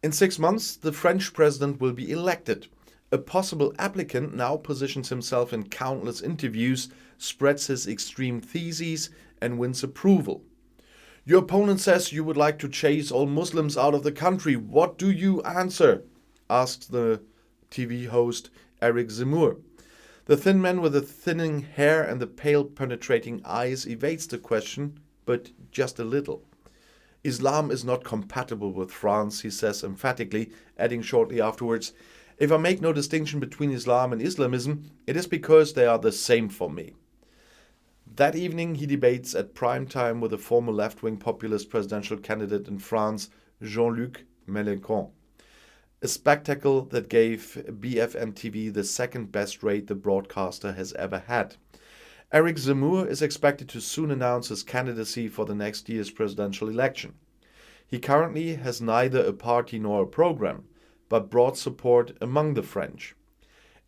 In 6 months, the French president will be elected. A possible applicant now positions himself in countless interviews, spreads his extreme theses, and wins approval. Your opponent says you would like to chase all Muslims out of the country. What do you answer? Asks the TV host Eric Zemmour. The thin man with the thinning hair and the pale penetrating eyes evades the question, but just a little. Islam is not compatible with France, he says emphatically, adding shortly afterwards, if I make no distinction between Islam and Islamism, it is because they are the same for me. That evening he debates at prime time with the former left-wing populist presidential candidate in France, Jean-Luc Mélenchon. A spectacle that gave BFM TV the second best rate the broadcaster has ever had. Eric Zemmour is expected to soon announce his candidacy for the next year's presidential election. He currently has neither a party nor a program, but broad support among the French.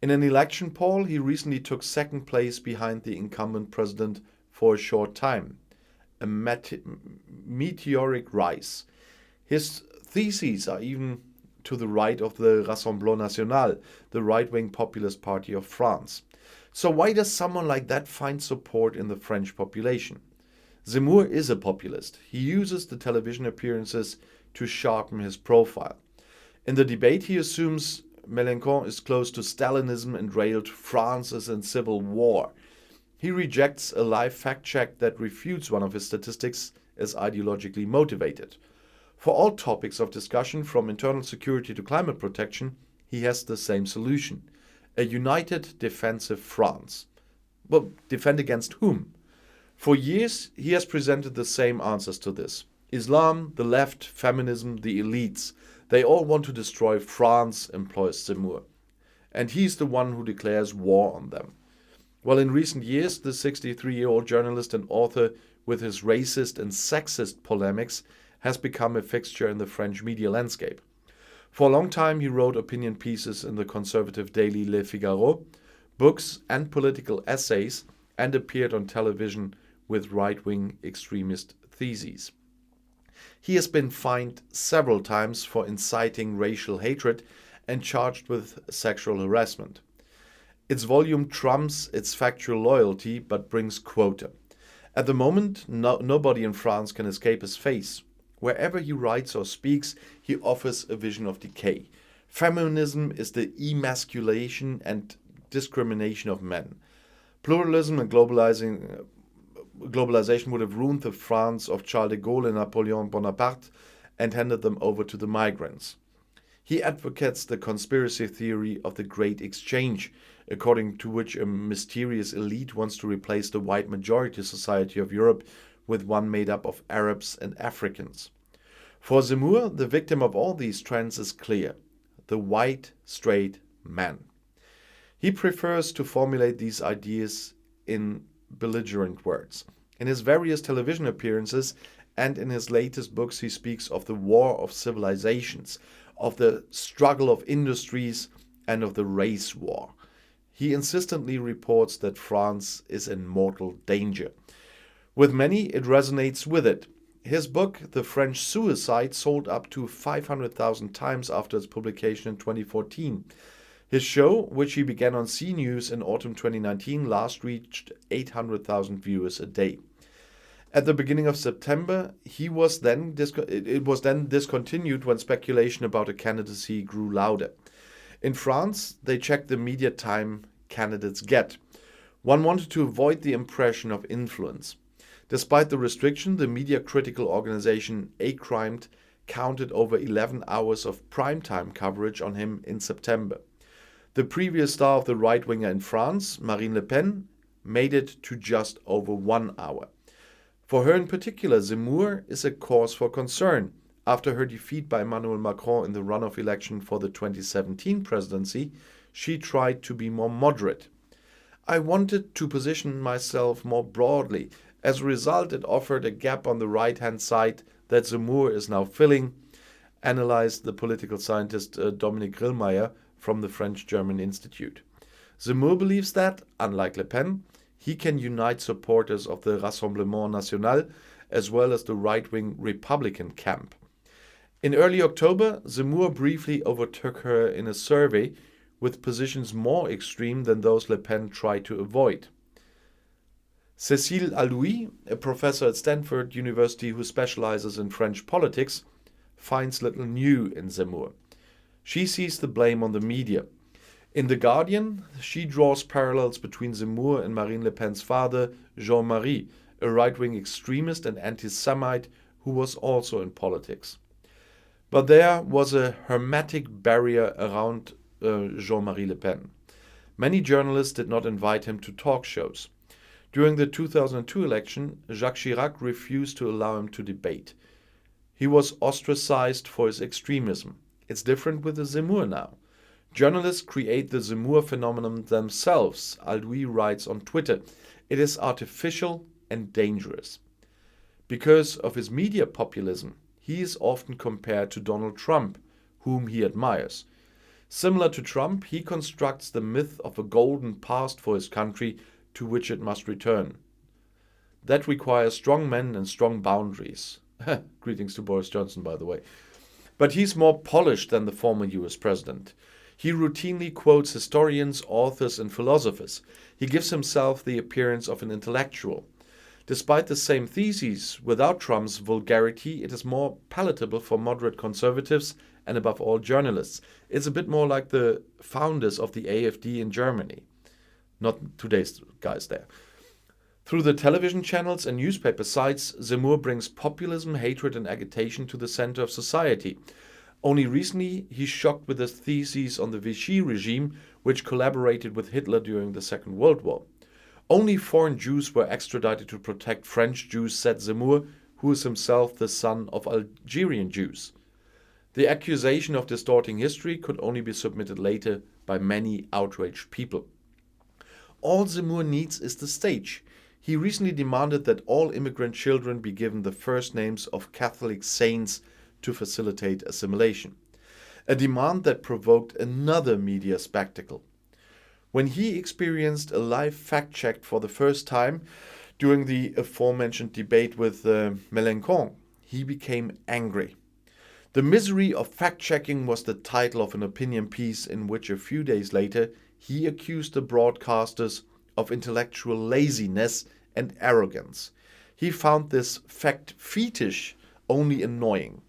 In an election poll, he recently took second place behind the incumbent president for a short time. A meteoric rise. His theses are even to the right of the Rassemblement National, the right-wing populist party of France. So why does someone like that find support in the French population? Zemmour is a populist. He uses the television appearances to sharpen his profile. In the debate, he assumes Mélenchon is close to Stalinism and railed France is in civil war. He rejects a live fact-check that refutes one of his statistics as ideologically motivated. For all topics of discussion, from internal security to climate protection, he has the same solution. A united defensive France. Well, defend against whom? For years, he has presented the same answers to this. Islam, the left, feminism, the elites. They all want to destroy France, employs Zemmour. And he's the one who declares war on them. Well, in recent years, the 63-year-old journalist and author, with his racist and sexist polemics, has become a fixture in the French media landscape. For a long time, he wrote opinion pieces in the conservative daily Le Figaro, books and political essays, and appeared on television with right-wing extremist theses. He has been fined several times for inciting racial hatred and charged with sexual harassment. Its volume trumps its factual loyalty but brings quota. At the moment, nobody in France can escape his face. Wherever he writes or speaks, he offers a vision of decay. Feminism is the emasculation and discrimination of men. Pluralism and globalization would have ruined the France of Charles de Gaulle and Napoleon Bonaparte and handed them over to the migrants. He advocates the conspiracy theory of the Great Exchange, according to which a mysterious elite wants to replace the white majority society of Europe with one made up of Arabs and Africans. For Zemmour, the victim of all these trends is clear: the white, straight man. He prefers to formulate these ideas in belligerent words. In his various television appearances and in his latest books, he speaks of the war of civilizations, of the struggle of industries, and of the race war. He insistently reports that France is in mortal danger. With many, it resonates with it. His book, The French Suicide, sold up to 500,000 times after its publication in 2014. His show, which he began on C News in autumn 2019, last reached 800,000 viewers a day. At the beginning of September, it was then discontinued when speculation about a candidacy grew louder. In France, they checked the media time candidates get. One wanted to avoid the impression of influence. Despite the restriction, the media-critical organization Ehrenamt counted over 11 hours of primetime coverage on him in September. The previous star of the right-winger in France, Marine Le Pen, made it to just over 1 hour. For her in particular, Zemmour is a cause for concern. After her defeat by Emmanuel Macron in the runoff election for the 2017 presidency, she tried to be more moderate. I wanted to position myself more broadly. As a result, it offered a gap on the right-hand side that Zemmour is now filling, analyzed the political scientist Dominique Grillmeier from the French-German Institute. Zemmour believes that, unlike Le Pen, he can unite supporters of the Rassemblement National as well as the right-wing Republican camp. In early October, Zemmour briefly overtook her in a survey with positions more extreme than those Le Pen tried to avoid. Cécile Allouy, a professor at Stanford University who specializes in French politics, finds little new in Zemmour. She sees the blame on the media. In The Guardian, she draws parallels between Zemmour and Marine Le Pen's father, Jean-Marie, a right-wing extremist and anti-Semite who was also in politics. But there was a hermetic barrier around Jean-Marie Le Pen. Many journalists did not invite him to talk shows. During the 2002 election, Jacques Chirac refused to allow him to debate. He was ostracized for his extremism. It's different with the Zemmour now. Journalists create the Zemmour phenomenon themselves, Allouy writes on Twitter. It is artificial and dangerous. Because of his media populism, he is often compared to Donald Trump, whom he admires. Similar to Trump, he constructs the myth of a golden past for his country to which it must return. That requires strong men and strong boundaries. Greetings to Boris Johnson, by the way. But he's more polished than the former US president. He routinely quotes historians, authors, and philosophers. He gives himself the appearance of an intellectual. Despite the same theses, without Trump's vulgarity, it is more palatable for moderate conservatives and above all journalists. It's a bit more like the founders of the AfD in Germany. Not today's guys there. Through the television channels and newspaper sites, Zemmour brings populism, hatred, and agitation to the center of society. Only recently, he's shocked with his theses on the Vichy regime, which collaborated with Hitler during the Second World War. Only foreign Jews were extradited to protect French Jews, said Zemmour, who is himself the son of Algerian Jews. The accusation of distorting history could only be submitted later by many outraged people. All Zemmour needs is the stage. He recently demanded that all immigrant children be given the first names of Catholic saints to facilitate assimilation. A demand that provoked another media spectacle. When he experienced a live fact-check for the first time during the aforementioned debate with Mélenchon, he became angry. The Misery of Fact-Checking was the title of an opinion piece in which a few days later he accused the broadcasters of intellectual laziness and arrogance. He found this fact fetish only annoying.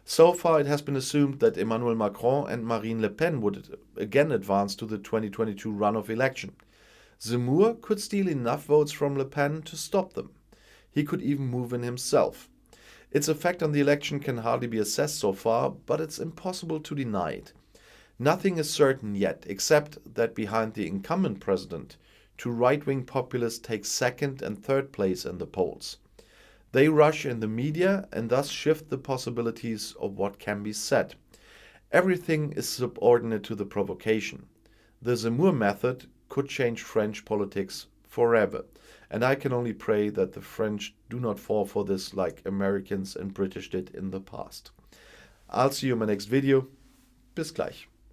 So far, it has been assumed that Emmanuel Macron and Marine Le Pen would again advance to the 2022 runoff election. Zemmour could steal enough votes from Le Pen to stop them. He could even move in himself. Its effect on the election can hardly be assessed so far, but it's impossible to deny it. Nothing is certain yet, except that behind the incumbent president, two right-wing populists take second and third place in the polls. They rush in the media and thus shift the possibilities of what can be said. Everything is subordinate to the provocation. The Zemmour method could change French politics forever, and I can only pray that the French do not fall for this like Americans and British did in the past. I'll see you in my next video. Bis gleich.